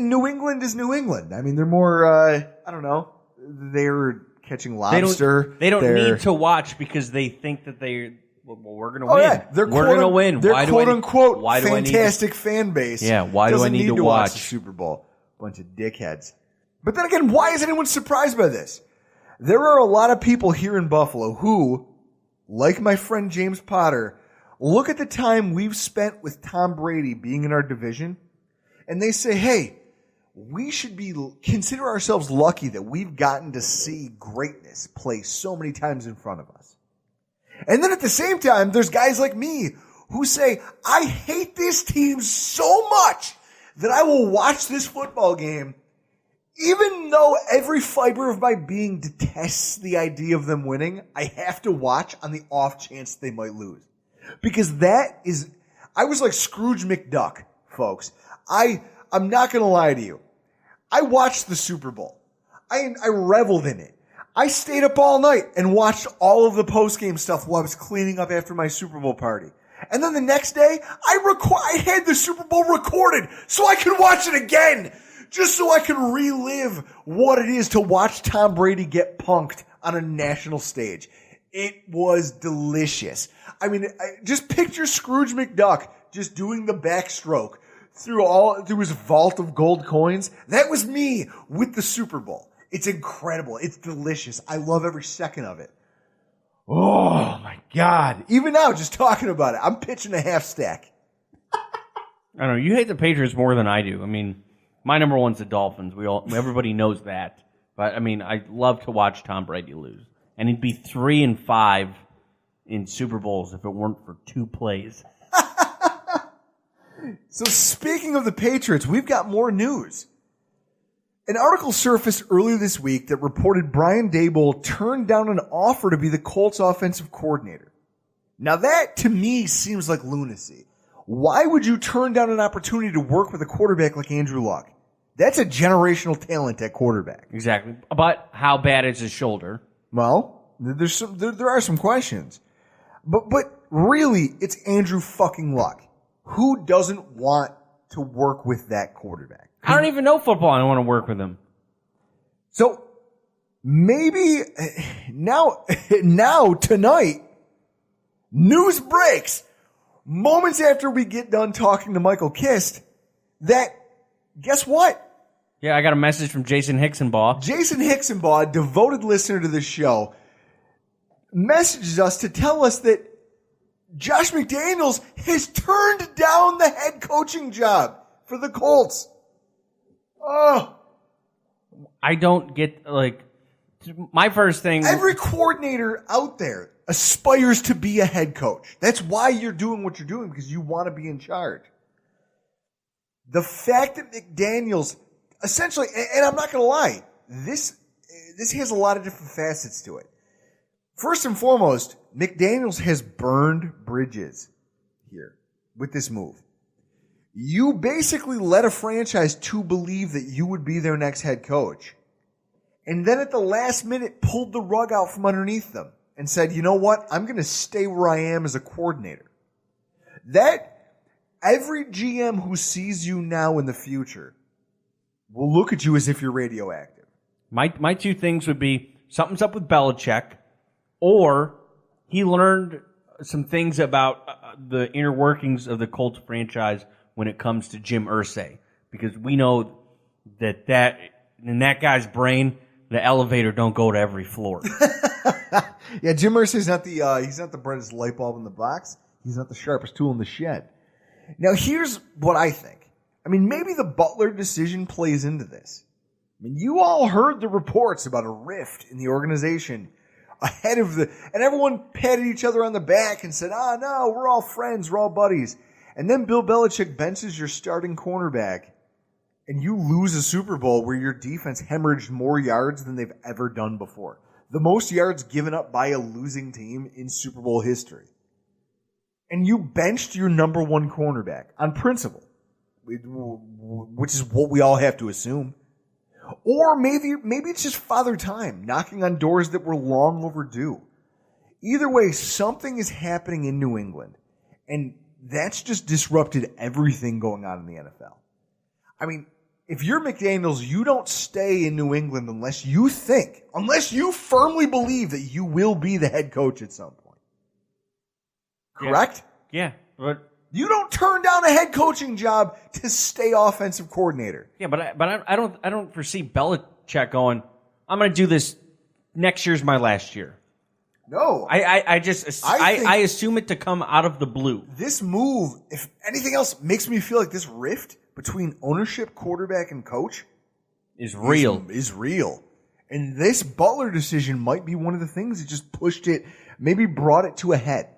New England is New England. I mean, they're more, I don't know, they're catching lobster. They don't need to watch because they think that we're going to win. Yeah. We're going to win. They're quote-unquote fantastic fan base. Yeah, why do I need to watch the Super Bowl? Bunch of dickheads. But then again, why is anyone surprised by this? There are a lot of people here in Buffalo who, like my friend James Potter, look at the time we've spent with Tom Brady being in our division, and they say, hey, we should consider ourselves lucky that we've gotten to see greatness play so many times in front of us. And then at the same time, there's guys like me who say, I hate this team so much that I will watch this football game even though every fiber of my being detests the idea of them winning. I have to watch on the off chance they might lose. Because I was like Scrooge McDuck, folks. I'm not going to lie to you. I watched the Super Bowl. I reveled in it. I stayed up all night and watched all of the post-game stuff while I was cleaning up after my Super Bowl party. And then the next day, I had the Super Bowl recorded so I could watch it again. Just so I could relive what it is to watch Tom Brady get punked on a national stage. It was delicious. I mean, just picture Scrooge McDuck just doing the backstroke through his vault of gold coins. That was me with the Super Bowl. It's incredible. It's delicious. I love every second of it. Oh my God. Even now, just talking about it, I'm pitching a half stack. I don't know. You hate the Patriots more than I do. I mean, my number one's the Dolphins. Everybody knows that. But I mean, I love to watch Tom Brady lose. And he'd be 3-5 in Super Bowls if it weren't for 2 plays. So speaking of the Patriots, we've got more news. An article surfaced earlier this week that reported Brian Daboll turned down an offer to be the Colts offensive coordinator. Now that, to me, seems like lunacy. Why would you turn down an opportunity to work with a quarterback like Andrew Luck? That's a generational talent at quarterback. Exactly. But how bad is his shoulder? Well, there are some questions. But really, it's Andrew fucking Luck. Who doesn't want to work with that quarterback? I don't even know football. I don't want to work with him. So maybe now tonight, news breaks moments after we get done talking to Michael Kist that, guess what? Yeah, I got a message from Jason Hicksonbaugh. Jason Hicksonbaugh, devoted listener to this show, messages us to tell us that Josh McDaniels has turned down the head coaching job for the Colts. Oh. I don't get, my first thing. Every coordinator out there aspires to be a head coach. That's why you're doing what you're doing, because you want to be in charge. The fact that McDaniels essentially, and I'm not going to lie, this has a lot of different facets to it. First and foremost, McDaniels has burned bridges here with this move. You basically led a franchise to believe that you would be their next head coach. And then at the last minute, pulled the rug out from underneath them and said, you know what? I'm going to stay where I am as a coordinator. That every GM who sees you now in the future will look at you as if you're radioactive. My 2 things would be something's up with Belichick, or he learned some things about the inner workings of the Colts franchise when it comes to Jim Irsay, because we know that in that guy's brain, the elevator don't go to every floor. Yeah, Jim Irsay's not he's not the brightest light bulb in the box. He's not the sharpest tool in the shed. Now, here's what I think. I mean, maybe the Butler decision plays into this. I mean, you all heard the reports about a rift in the organization ahead of and everyone patted each other on the back and said, no, we're all friends, we're all buddies. And then Bill Belichick benches your starting cornerback, and you lose a Super Bowl where your defense hemorrhaged more yards than they've ever done before. The most yards given up by a losing team in Super Bowl history. And you benched your number 1 cornerback on principle, which is what we all have to assume. Or maybe it's just Father Time knocking on doors that were long overdue. Either way, something is happening in New England, and that's just disrupted everything going on in the NFL. I mean, if you're McDaniels, you don't stay in New England unless you firmly believe that you will be the head coach at some point. Correct? Yeah, but you don't turn down a head coaching job to stay offensive coordinator. Yeah, but I don't foresee Belichick going, I'm going to do this next year's my last year. No. I assume it to come out of the blue. This move, if anything else, makes me feel like this rift between ownership, quarterback, and coach is real. Is real. And this Butler decision might be one of the things that just pushed it, maybe brought it to a head.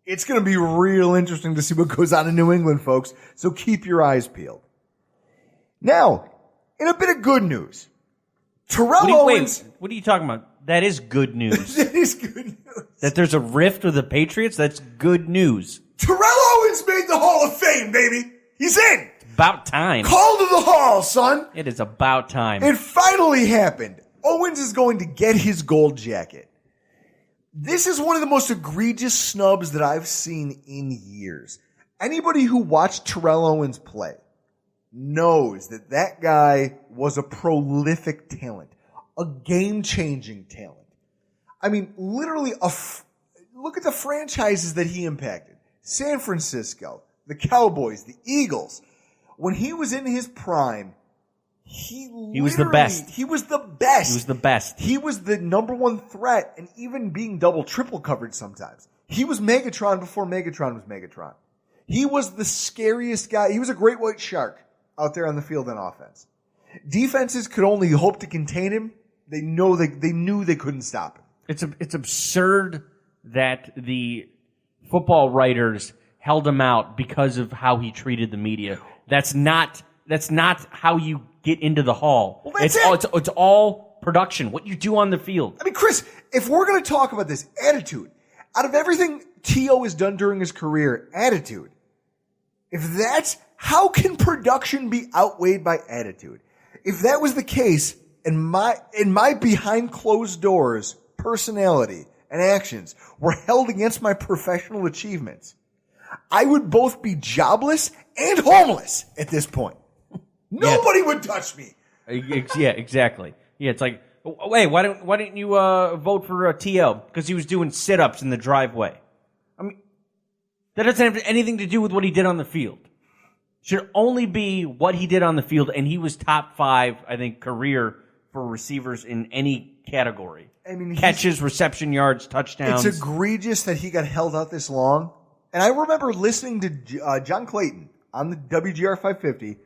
It's going to be real interesting to see what goes on in New England, folks. So keep your eyes peeled. Now, in a bit of good news, Terrell Owens. What are you talking about? That is good news. That is good news. That there's a rift with the Patriots? That's good news. Terrell Owens made the Hall of Fame, baby. He's in. About time. Call to the hall, son. It is about time. It finally happened. Owens is going to get his gold jacket. This is one of the most egregious snubs that I've seen in years. Anybody who watched Terrell Owens play knows that that guy was a prolific talent, a game-changing talent. I mean, literally, look at the franchises that he impacted. San Francisco, the Cowboys, the Eagles. When he was in his prime, he was the best. He was the best. He was the best. He was the number one threat, and even being double, triple covered sometimes. He was Megatron before Megatron was Megatron. He was the scariest guy. He was a great white shark out there on the field on offense. Defenses could only hope to contain him. They knew they couldn't stop him. It's absurd that the football writers held him out because of how he treated the media. That's not how you get into the hall. Well, it's all production. What you do on the field. I mean, Chris, if we're going to talk about this attitude, out of everything T.O. has done during his career, attitude. How can production be outweighed by attitude? If that was the case, in my behind closed doors personality and actions were held against my professional achievements, I would both be jobless and homeless at this point. Nobody would touch me. Yeah, exactly. Yeah, it's like, wait, why didn't you vote for T.O.? Because he was doing sit-ups in the driveway. I mean, that doesn't have anything to do with what he did on the field. Should only be what he did on the field, and he was top 5, I think, career for receivers in any category. I mean, catches, reception yards, touchdowns. It's egregious that he got held out this long. And I remember listening to John Clayton on the WGR 550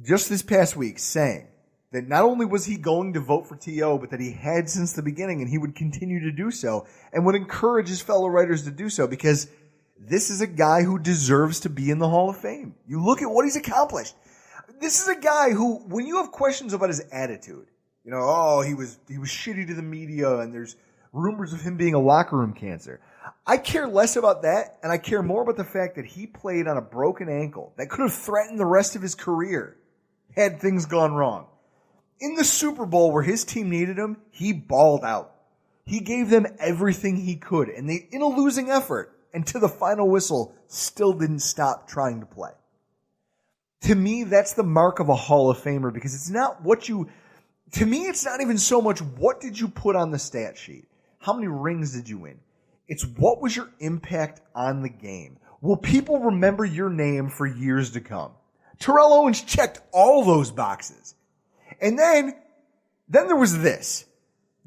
just this past week saying that not only was he going to vote for T.O., but that he had since the beginning, and he would continue to do so, and would encourage his fellow writers to do so, because this is a guy who deserves to be in the Hall of Fame. You look at what he's accomplished. This is a guy who, when you have questions about his attitude, he was shitty to the media, and there's rumors of him being a locker room cancer. I care less about that, and I care more about the fact that he played on a broken ankle that could have threatened the rest of his career had things gone wrong. In the Super Bowl where his team needed him, he balled out. He gave them everything he could, and they, in a losing effort, and to the final whistle, still didn't stop trying to play. To me, that's the mark of a Hall of Famer, because it's not to me, it's not even so much what did you put on the stat sheet. How many rings did you win? It's what was your impact on the game. Will people remember your name for years to come? Terrell Owens checked all those boxes. And then there was this.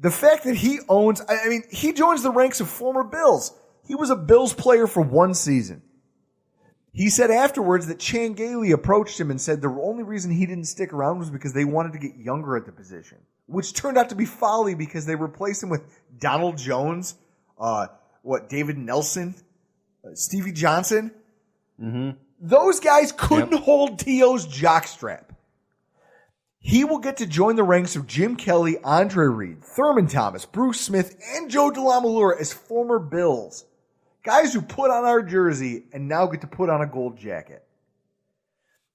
The fact that he joins the ranks of former Bills. He was a Bills player for one season. He said afterwards that Chan Gailey approached him and said the only reason he didn't stick around was because they wanted to get younger at the position, which turned out to be folly because they replaced him with Donald Jones, David Nelson, Stevie Johnson. Mm-hmm. Those guys couldn't hold T.O.'s jockstrap. He will get to join the ranks of Jim Kelly, Andre Reed, Thurman Thomas, Bruce Smith, and Joe DeLamielleure as former Bills. Guys who put on our jersey and now get to put on a gold jacket.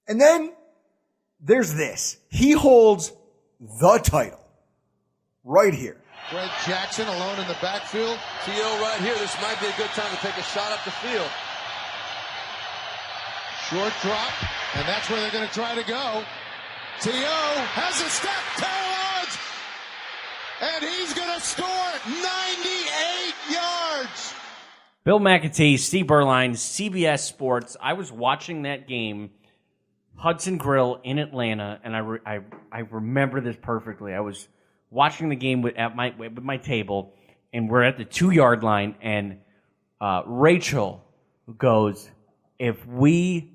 And then there's this. He holds the title right here. Greg Jackson alone in the backfield. T.O. right here. This might be a good time to take a shot up the field. Short drop, and that's where they're going to try to go. T.O. has a step, Tyrod, and he's going to score 98 yards. Bill McAtee, Steve Berline, CBS Sports. I was watching that game, Hudson Grill in Atlanta, and I remember this perfectly. I was watching the game with my table, and we're at the 2-yard line, and Rachel goes, "If we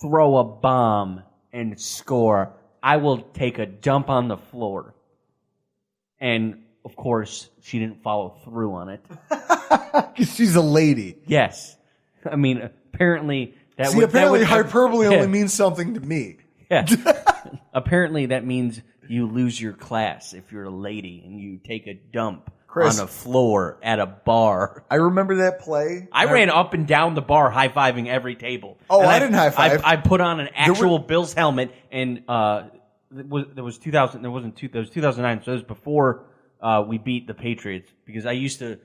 throw a bomb and score, I will take a dump on the floor." And of course, she didn't follow through on it. Because she's a lady. Yes. I mean, apparently hyperbole only means something to me. Yeah. Apparently that means you lose your class if you're a lady and you take a dump Chris, on a floor at a bar. I remember that play. I ran up and down the bar high-fiving every table. Oh, And I didn't high-five. I put on an actual Bills helmet, and there was 2000. There wasn't there was 2009, so it was before we beat the Patriots. Because I used to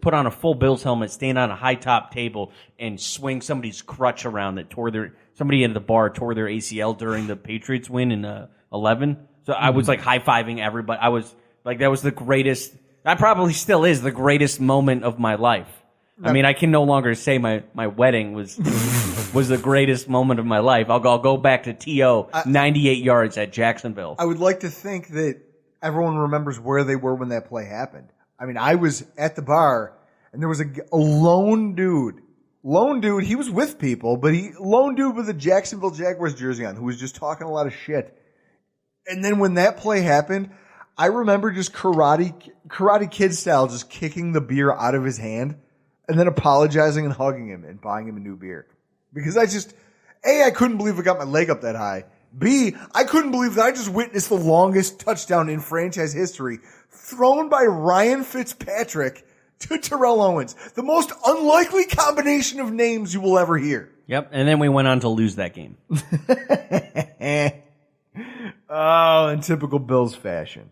put on a full Bills helmet, stand on a high-top table, and swing somebody's crutch around that somebody at the bar tore their ACL during the Patriots win in 11. So I was like high-fiving everybody. I was like, that was the greatest. That probably still is the greatest moment of my life. I mean, I can no longer say my wedding was the greatest moment of my life. I'll go back to T.O. 98 yards at Jacksonville. I would like to think that everyone remembers where they were when that play happened. I mean, I was at the bar, and there was a lone dude. Lone dude, he was with people, but lone dude with a Jacksonville Jaguars jersey on who was just talking a lot of shit. And then when that play happened, I remember just Karate Kid style, just kicking the beer out of his hand and then apologizing and hugging him and buying him a new beer. Because I couldn't believe I got my leg up that high. B, I couldn't believe that I just witnessed the longest touchdown in franchise history thrown by Ryan Fitzpatrick to Terrell Owens. The most unlikely combination of names you will ever hear. Yep, and then we went on to lose that game. Oh, in typical Bills fashion.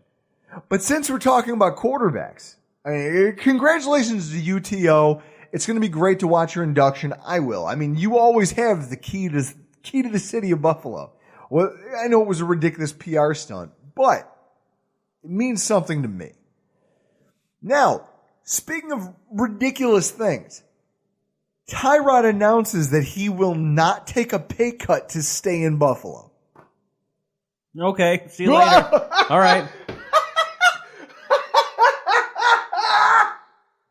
But since we're talking about quarterbacks, I mean, congratulations to UTO. It's going to be great to watch your induction. I will. I mean, you always have the key to the city of Buffalo. Well, I know it was a ridiculous PR stunt, but it means something to me. Now, speaking of ridiculous things, Tyrod announces that he will not take a pay cut to stay in Buffalo. Okay, see you later. All right.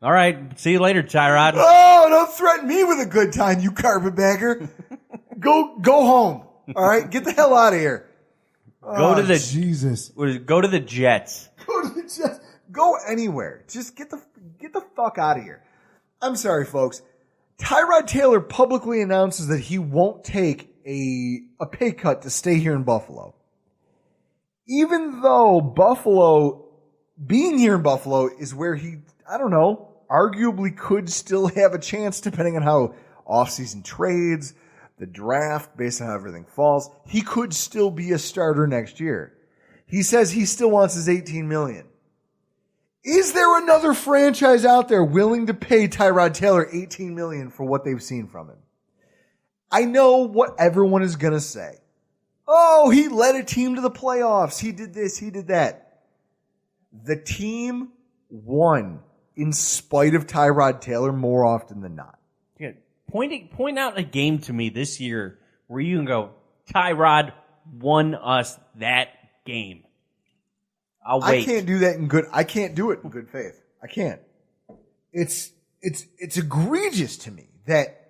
All right, see you later, Tyrod. Oh, don't threaten me with a good time, you carpetbagger. Go home. All right, get the hell out of here. Go to the Jesus. Go to the Jets. Go to the Jets. Go anywhere. Just get the fuck out of here. I'm sorry, folks. Tyrod Taylor publicly announces that he won't take a pay cut to stay here in Buffalo. Even though being here in Buffalo is where he, I don't know, arguably could still have a chance depending on how offseason trades, the draft, based on how everything falls. He could still be a starter next year. He says he still wants his $18 million. Is there another franchise out there willing to pay Tyrod Taylor $18 million for what they've seen from him? I know what everyone is going to say. Oh, he led a team to the playoffs. He did this, he did that. The team won in spite of Tyrod Taylor more often than not. Yeah, point out a game to me this year where you can go, Tyrod won us that game. I'll wait. I can't do it in good faith. I can't. It's egregious to me that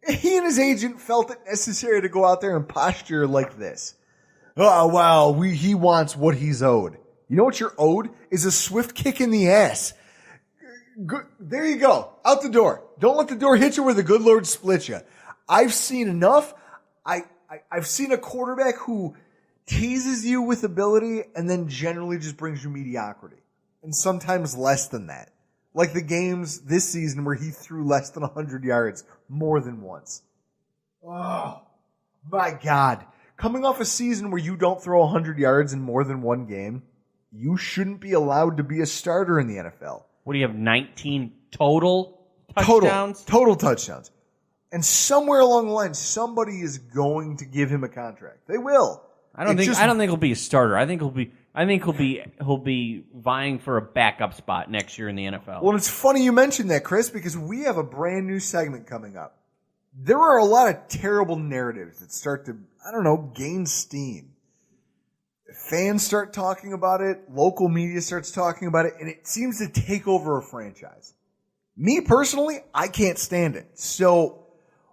he and his agent felt it necessary to go out there and posture like this. Oh, wow, he wants what he's owed. You know what you're owed? Is a swift kick in the ass. There you go. Out the door. Don't let the door hit you where the good Lord split you. I've seen enough. I've seen a quarterback who teases you with ability and then generally just brings you mediocrity. And sometimes less than that. Like the games this season where he threw less than 100 yards more than once. Oh, my God. Coming off a season where you don't throw 100 yards in more than one game, you shouldn't be allowed to be a starter in the NFL. What do you have, 19 total touchdowns? Total touchdowns. And somewhere along the line, somebody is going to give him a contract. They will. I don't think he'll be a starter. I think he'll be vying for a backup spot next year in the NFL. Well, it's funny you mentioned that, Chris, because we have a brand new segment coming up. There are a lot of terrible narratives that start to, gain steam. Fans start talking about it, local media starts talking about it, and it seems to take over a franchise. Me personally, I can't stand it. So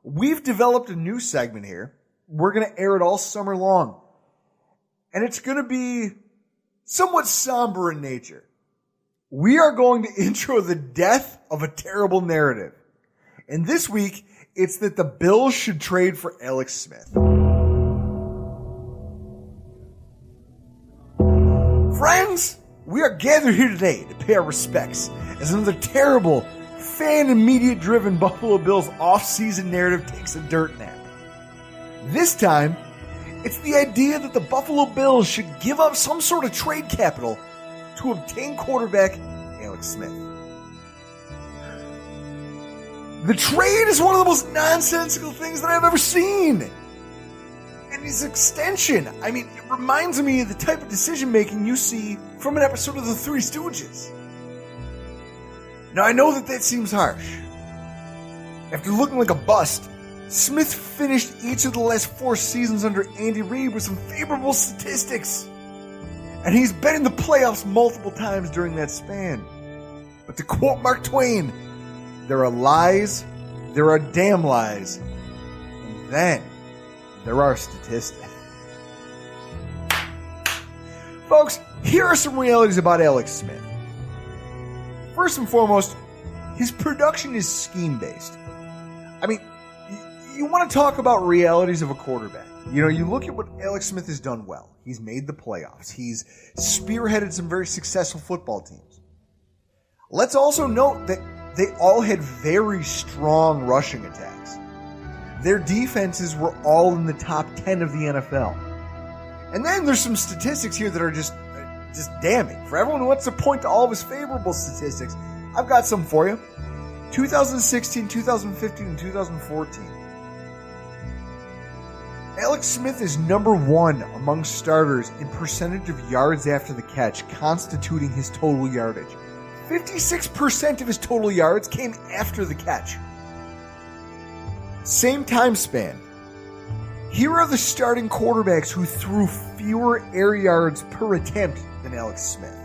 we've developed a new segment here. We're going to air it all summer long. And it's going to be somewhat somber in nature. We are going to intro the death of a terrible narrative. And this week, it's that the Bills should trade for Alex Smith. Friends, we are gathered here today to pay our respects as another terrible, fan and media-driven Buffalo Bills off-season narrative takes a dirt nap. This time, it's the idea that the Buffalo Bills should give up some sort of trade capital to obtain quarterback Alex Smith. The trade is one of the most nonsensical things that I've ever seen. And his extension, I mean, it reminds me of the type of decision-making you see from an episode of The Three Stooges. Now, I know that seems harsh. After looking like a bust, Smith finished each of the last 4 seasons under Andy Reid with some favorable statistics. And he's been in the playoffs multiple times during that span. But to quote Mark Twain, there are lies, there are damn lies, and then there are statistics. Folks, here are some realities about Alex Smith. First and foremost, his production is scheme-based. I mean, you want to talk about realities of a quarterback. You know, you look at what Alex Smith has done well. He's made the playoffs. He's spearheaded some very successful football teams. Let's also note that they all had very strong rushing attacks. Their defenses were all in the top 10 of the NFL. And then there's some statistics here that are just damning. For everyone who wants to point to all of his favorable statistics, I've got some for you. 2016, 2015, and 2014. Alex Smith is number 1 among starters in percentage of yards after the catch, constituting his total yardage. 56% of his total yards came after the catch. Same time span. Here are the starting quarterbacks who threw fewer air yards per attempt than Alex Smith.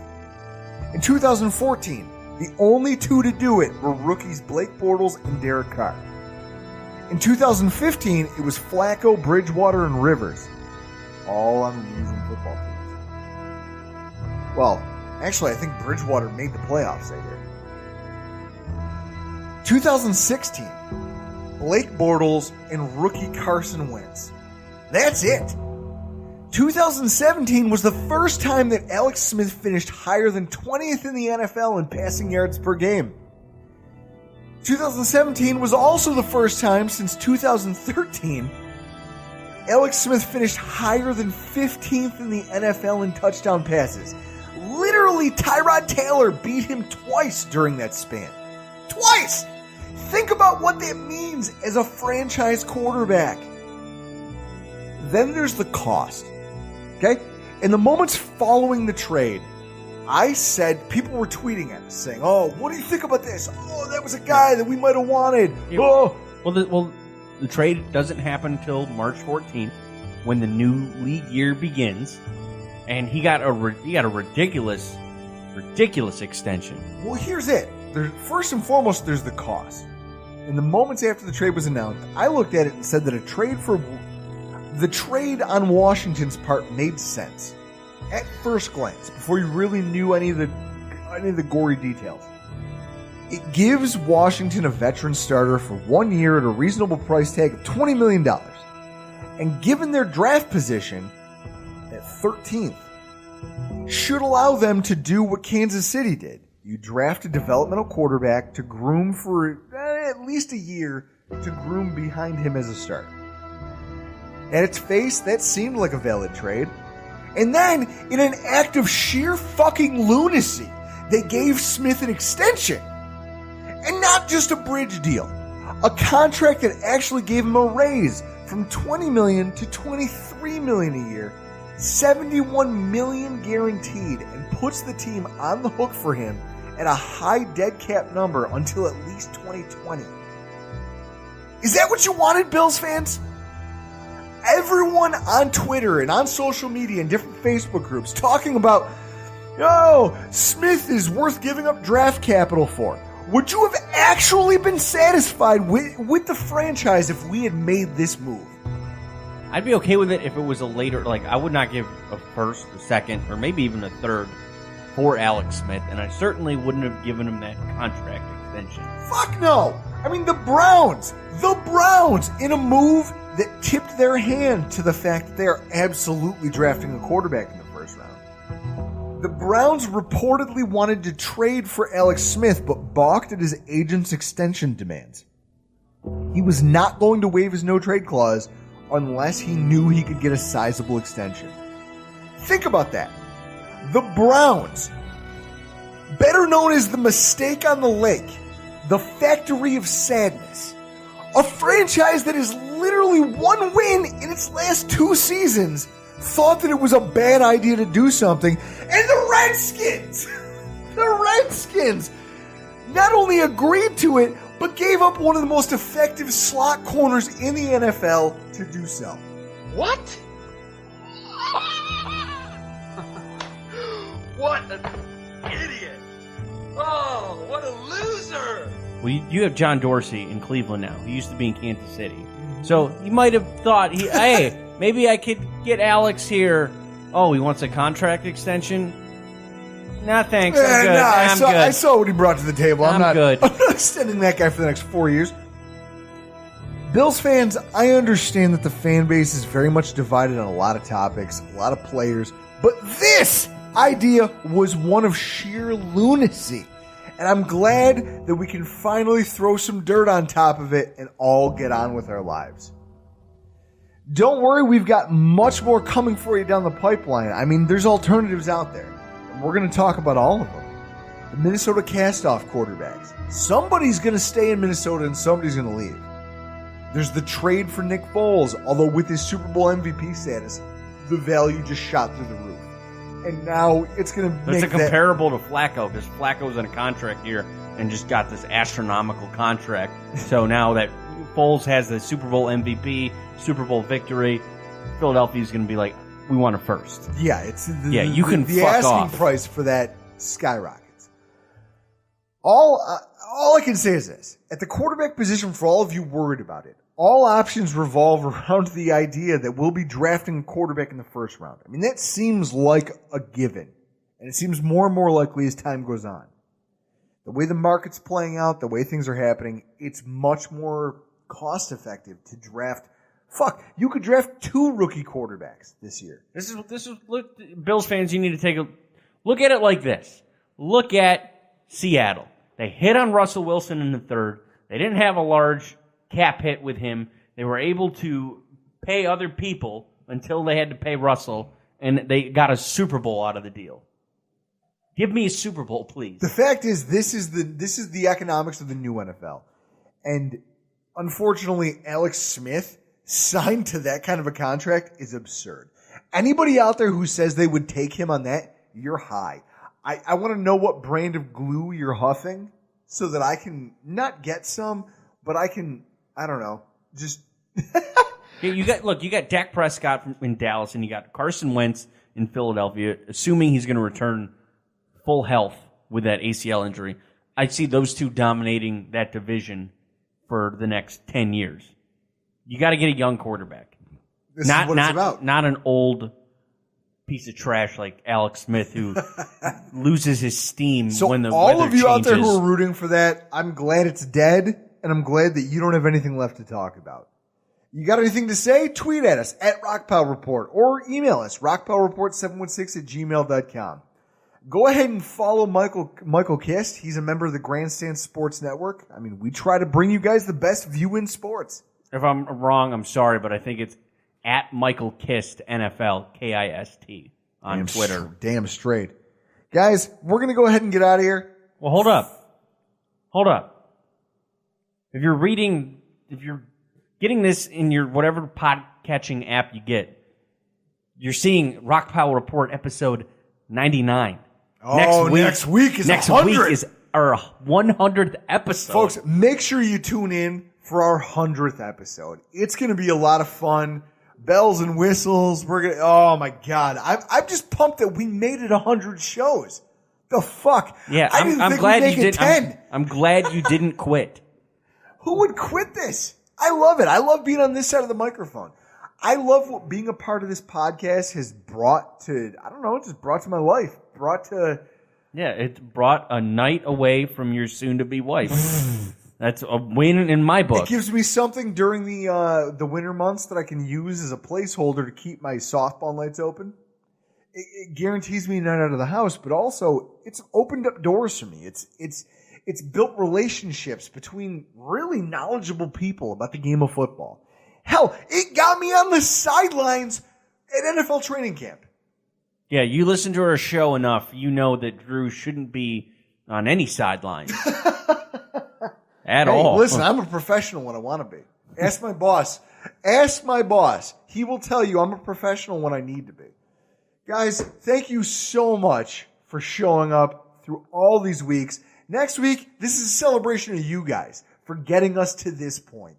In 2014, the only 2 to do it were rookies Blake Bortles and Derek Carr. In 2015, it was Flacco, Bridgewater, and Rivers, all on losing football teams. Well, actually, I think Bridgewater made the playoffs that year. 2016, Blake Bortles and rookie Carson Wentz. That's it. 2017 was the first time that Alex Smith finished higher than 20th in the NFL in passing yards per game. 2017 was also the first time since 2013 Alex Smith finished higher than 15th in the NFL in touchdown passes. Literally, Tyrod Taylor beat him twice during that span. Twice! Think about what that means as a franchise quarterback. Then there's the cost. Okay? In the moments following the trade, I said, people were tweeting at us saying, oh, what do you think about this? Oh, that was a guy that we might have wanted. Yeah, oh. The trade doesn't happen until March 14th when the new league year begins. And he got a ridiculous extension. Well, here's it. First and foremost, there's the cost. In the moments after the trade was announced, I looked at it and said that the trade on Washington's part made sense at first glance, before you really knew any of the gory details. It gives Washington a veteran starter for 1 year at a reasonable price tag of $20 million. And given their draft position at 13th, should allow them to do what Kansas City did. You draft a developmental quarterback to groom for at least a year to groom behind him as a starter. At its face, that seemed like a valid trade. And then, in an act of sheer fucking lunacy, they gave Smith an extension. And not just a bridge deal. A contract that actually gave him a raise from $20 million to $23 million a year. $71 million guaranteed, and puts the team on the hook for him at a high dead cap number until at least 2020. Is that what you wanted, Bills fans? Everyone on Twitter and on social media and different Facebook groups talking about, oh, Smith is worth giving up draft capital for. Would you have actually been satisfied with the franchise if we had made this move? I'd be okay with it if it was a later, I would not give a first, a second, or maybe even a third for Alex Smith, and I certainly wouldn't have given him that contract extension. Fuck no! I mean, the Browns, in a move that tipped their hand to the fact that they are absolutely drafting a quarterback in the first round. The Browns reportedly wanted to trade for Alex Smith, but balked at his agent's extension demands. He was not going to waive his no-trade clause unless he knew he could get a sizable extension. Think about that. The Browns, better known as the mistake on the lake, the factory of sadness, a franchise that has literally one win in its last 2 seasons, thought that it was a bad idea to do something, and the Redskins not only agreed to it, but gave up one of the most effective slot corners in the NFL to do so. What? What an idiot. Oh, what a loser. Well, you have John Dorsey in Cleveland now, who used to be in Kansas City. So you might have thought, hey, maybe I could get Alex here. Oh, he wants a contract extension? Nah, thanks. I'm good. I'm good. I saw what he brought to the table. I'm good. I'm not extending that guy for the next 4 years. Bills fans, I understand that the fan base is very much divided on a lot of topics, a lot of players, but this idea was one of sheer lunacy. And I'm glad that we can finally throw some dirt on top of it and all get on with our lives. Don't worry, we've got much more coming for you down the pipeline. I mean, there's alternatives out there. And we're going to talk about all of them. The Minnesota cast-off quarterbacks. Somebody's going to stay in Minnesota and somebody's going to leave. There's the trade for Nick Foles, although with his Super Bowl MVP status, the value just shot through the roof. And now it's going to make It's comparable to Flacco, because Flacco's in a contract here and just got this astronomical contract. So now that Foles has the Super Bowl MVP, Super Bowl victory, Philadelphia's going to be like, we want it first. Yeah, you can the fuck asking off. price for that skyrockets. All I can say is this. At the quarterback position, for all of you worried about it, all options revolve around the idea that we'll be drafting a quarterback in the first round. I mean, that seems like a given. And it seems more and more likely as time goes on. The way the market's playing out, the way things are happening, it's much more cost effective to draft. You could draft 2 rookie quarterbacks this year. This is look, Bills fans, you need to take a look at it like this. Look at Seattle. They hit on Russell Wilson in the third. They didn't have a large cap hit with him. They were able to pay other people until they had to pay Russell, and they got a Super Bowl out of the deal. Give me a Super Bowl, please. The fact is, this is the economics of the new NFL. And unfortunately, Alex Smith signed to that kind of a contract is absurd. Anybody out there who says they would take him on that, you're high. I want to know what brand of glue you're huffing so that I can not get some, but I can, I don't know, just... You got Dak Prescott in Dallas, and you got Carson Wentz in Philadelphia, assuming he's going to return full health with that ACL injury. I see those two dominating that division for the next 10 years. You got to get a young quarterback. This is what it's about. Not an old piece of trash like Alex Smith who loses his steam when the weather changes. So all of you out there who are rooting for that, I'm glad it's dead, and I'm glad that you don't have anything left to talk about. You got anything to say? Tweet at us at Rockpile Report or email us, rockpilereport716@gmail.com. Go ahead and follow Michael Kist. He's a member of the Grandstand Sports Network. I mean, we try to bring you guys the best view in sports. If I'm wrong, I'm sorry, but I think it's at Michael Kist, NFL, Kist, on Twitter. Damn straight. Guys, we're going to go ahead and get out of here. Well, hold up. If you're getting this in your whatever pod-catching app you get, you're seeing Rockpile Report episode 99. Oh, next week is our 100th episode. Folks, make sure you tune in for our 100th episode. It's going to be a lot of fun. Bells and whistles. Oh my God. I'm just pumped that we made it 100 shows. The fuck? Yeah, I'm glad you did. I'm glad you didn't quit. Who would quit this? I love it. I love being on this side of the microphone. I love what being a part of this podcast has brought to, it just brought to my life. Yeah, it brought a night away from your soon-to-be wife. That's a win in my book. It gives me something during the winter months that I can use as a placeholder to keep my softball nights open. it guarantees me a night out of the house, but also it's opened up doors for me. It's built relationships between really knowledgeable people about the game of football. Hell, it got me on the sidelines at NFL training camp. Yeah, you listen to our show enough, you know that Drew shouldn't be on any sidelines. At all. Listen, I'm a professional when I want to be. Ask my boss. Ask my boss. He will tell you I'm a professional when I need to be. Guys, thank you so much for showing up through all these weeks. Next week, this is a celebration of you guys for getting us to this point.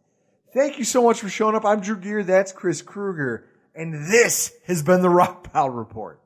Thank you so much for showing up. I'm Drew Gear. That's Chris Kruger. And this has been the Rockpile Report.